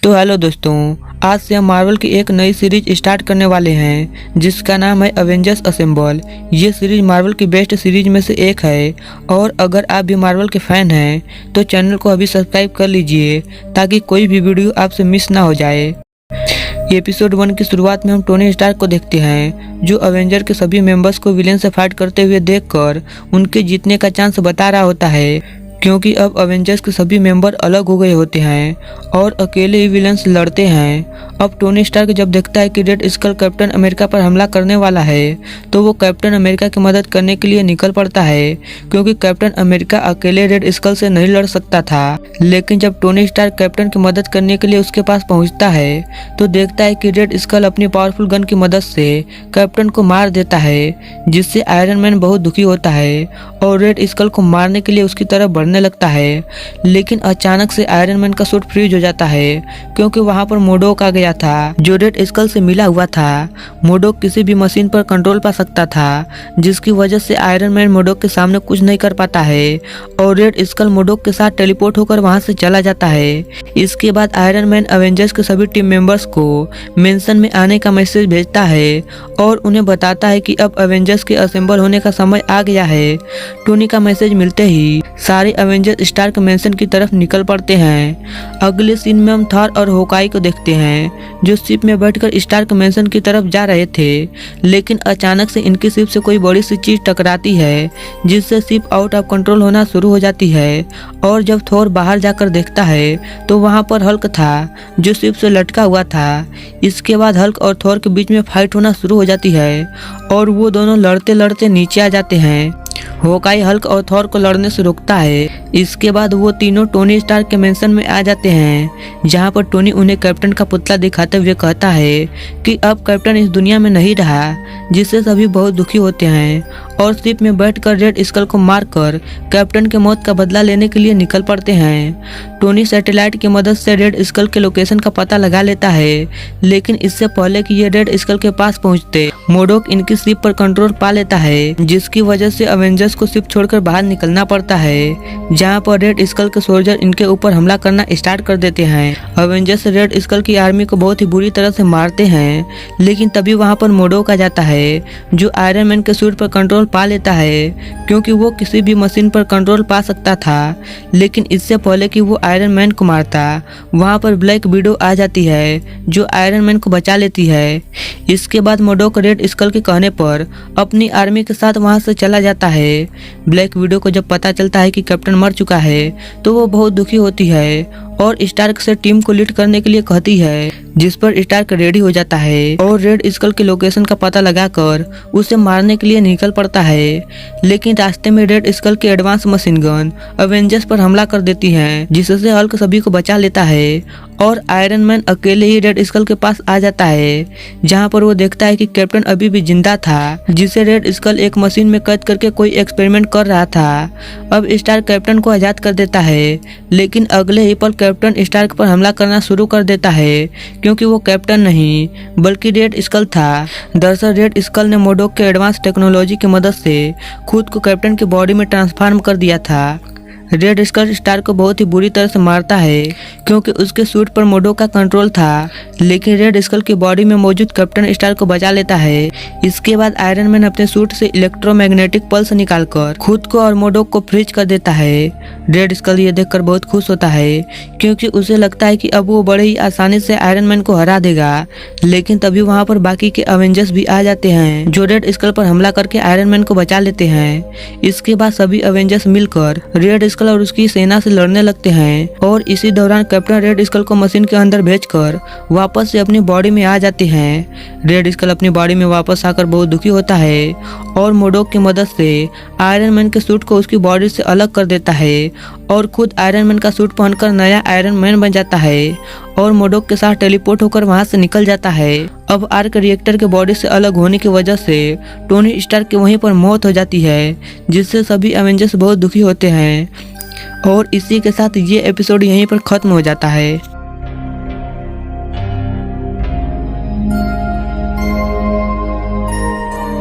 तो हेलो दोस्तों, आज से हम मार्वल की एक नई सीरीज स्टार्ट करने वाले हैं जिसका नाम है अवेंजर्स असेंबल। ये सीरीज मार्वल की बेस्ट सीरीज में से एक है और अगर आप भी मार्वल के फैन हैं तो चैनल को अभी सब्सक्राइब कर लीजिए ताकि कोई भी वीडियो आपसे मिस ना हो जाए। एपिसोड 1 की शुरुआत में हम टोनी स्टार्क को देखते हैं जो अवेंजर के सभी मेंबर्स को विलेन से फाइट करते हुए देखकर उनके जीतने का चांस बता रहा होता है, क्योंकि अब अवेंजर्स के सभी मेंबर अलग हो गए होते हैं और अकेले ही विलन से लड़ते हैं। अब टोनी स्टार्क जब देखता है कि रेड स्कल कैप्टन अमेरिका पर हमला करने वाला है तो वो कैप्टन अमेरिका की मदद करने के लिए निकल पड़ता है, क्योंकि कैप्टन अमेरिका अकेले रेड स्कल से नहीं लड़ सकता था। लेकिन जब टोनी स्टार्क कैप्टन की मदद करने के लिए उसके पास पहुंचता है तो देखता है कि रेड स्कल अपनी पावरफुल गन की मदद से कैप्टन को मार देता है, जिससे आयरन मैन बहुत दुखी होता है और रेड स्कल को मारने के लिए उसकी तरफ बढ़ने लगता है। लेकिन अचानक से आयरन मैन का सूट फ्रीज हो जाता है, क्योंकि वहां पर मोडोक आ गया था जो रेड स्कल से मिला हुआ था। मोडोक किसी भी मशीन पर कंट्रोल पा सकता था, जिसकी वजह से आयरन मैन मोडोक के सामने कुछ नहीं कर पाता है और रेड स्कल मोडोक के साथ टेलीपोर्ट होकर वहां से चला जाता है। इसके बाद आयरन मैन अवेंजर्स के सभी टीम मेंबर्स को मेंशन में आने का मैसेज भेजता है और उन्हें बताता है कि अब अवेंजर्स के असेंबल होने का समय आ गया है। टोनी का मैसेज मिलते ही सारे अवेंजर्स स्टार्क मेंशन की तरफ निकल पड़ते हैं। अगले सीन में हम थॉर और होकाई को देखते हैं जो शिप में बैठकर स्टार्क मेंशन की तरफ जा रहे थे, लेकिन अचानक से इनकी शिप से कोई बड़ी सी चीज टकराती है जिससे शिप आउट ऑफ कंट्रोल होना शुरू हो जाती है। और जब थॉर बाहर जाकर देखता है तो वहां पर हल्क था जो शिप से लटका हुआ था। इसके बाद हल्क और थॉर के बीच में फाइट होना शुरू हो जाती है और वो दोनों लड़ते लड़ते नीचे आ जाते हैं। होकाई हल्क और थॉर को लड़ने से रोकता है। इसके बाद वो तीनों टोनी स्टार्क के मेंशन में आ जाते हैं, जहां पर टोनी उन्हें कैप्टन का पुतला दिखाते हुए कहता है कि अब कैप्टन इस दुनिया में नहीं रहा, जिससे सभी बहुत दुखी होते हैं और शिप में बैठकर रेड स्कल को मारकर कैप्टन के मौत का बदला लेने के लिए निकल पड़ते हैं। टोनी सैटेलाइट की मदद से रेड स्कल के लोकेशन का पता लगा लेता है, लेकिन इससे पहले कि ये रेड स्कल के पास पहुंचते मोडोक इनकी शिप पर कंट्रोल पा लेता है, जिसकी वजह से अवेंजर्स को शिप छोड़कर बाहर निकलना पड़ता है, जहां पर रेड स्कल के सोल्जर इनके ऊपर हमला करना स्टार्ट कर देते हैं। अवेंजर्स रेड स्कल की आर्मी को बहुत ही बुरी तरह से मारते हैं, लेकिन तभी वहां पर मोडोक आ जाता है जो आयरन मैन के सूट पर कंट्रोल पा लेता है, क्योंकि वो किसी भी मशीन पर कंट्रोल पा सकता था। लेकिन इससे पहले कि वो आयरन मैन को मारता वहां पर ब्लैक विडो आ जाती है जो आयरन मैन को बचा लेती है। इसके बाद मोडोक रेड स्कल के कहने पर अपनी आर्मी के साथ वहां से चला जाता है। ब्लैक विडो को जब पता चलता है कि कैप्टन मर चुका है तो वो बहुत दुखी होती है और स्टार्क से टीम को लीड करने के लिए कहती है, जिस पर स्टार्क रेडी हो जाता है और रेड स्कल के लोकेशन का पता लगाकर उसे मारने के लिए निकल पड़ता है। लेकिन रास्ते में रेड स्कल की एडवांस मशीन गन अवेंजर्स पर हमला कर देती है, जिससे हल्क सभी को बचा लेता है और आयरन मैन अकेले ही रेड स्कल के पास आ जाता है, जहां पर वो देखता है कि कैप्टन अभी भी जिंदा था, जिसे रेड स्कल एक मशीन में कैद करके कोई एक्सपेरिमेंट कर रहा था। अब स्टार्क कैप्टन को आजाद कर देता है, लेकिन अगले ही पल कैप्टन स्टार्क पर हमला करना शुरू कर देता है, क्योंकि वो कैप्टन नहीं बल्कि रेड स्कल था। दरअसल रेड स्कल ने मोडोक के एडवांस टेक्नोलॉजी की मदद से खुद को कैप्टन की बॉडी में ट्रांसफॉर्म कर दिया था। रेड स्कल स्टार्क को बहुत ही बुरी तरह से मारता है, क्योंकि उसके सूट पर मोडोक का कंट्रोल था, लेकिन रेड स्कल की बॉडी में मौजूद कैप्टन स्टार्क को बचा लेता है। इसके बाद आयरन मैन अपने सूट से इलेक्ट्रोमैग्नेटिक पल्स निकालकर खुद को और मोडोक को फ्रीज कर देता है। रेड स्कल ये देखकर बहुत खुश होता है, क्योंकि उसे लगता है कि अब वो बड़े ही आसानी से आयरन मैन को हरा देगा। लेकिन तभी वहां पर बाकी के अवेंजर्स भी आ जाते हैं जो रेड स्कल पर हमला करके आयरन मैन को बचा लेते हैं। इसके बाद सभी अवेंजर्स मिलकर रेड स्कल और उसकी सेना से लड़ने लगते हैं और इसी दौरान कैप्टन रेड स्कल को मशीन के अंदर भेजकर वापस से अपनी बॉडी में आ जाते हैं। रेड स्कल अपनी बॉडी में वापस आकर बहुत दुखी होता है और मोडोक की मदद से आयरन मैन के सूट को उसकी बॉडी से अलग कर देता है और खुद आयरन मैन का सूट पहनकर नया आयरन मैन बन जाता है और मोडोक के साथ टेलीपोर्ट होकर वहां से निकल जाता है। अब आर्क रिएक्टर के बॉडी से अलग होने की वजह से टोनी स्टार्क की वहीं पर मौत हो जाती है, जिससे सभी अवेंजर्स बहुत दुखी होते हैं और इसी के साथ ये एपिसोड यहीं पर खत्म हो जाता है।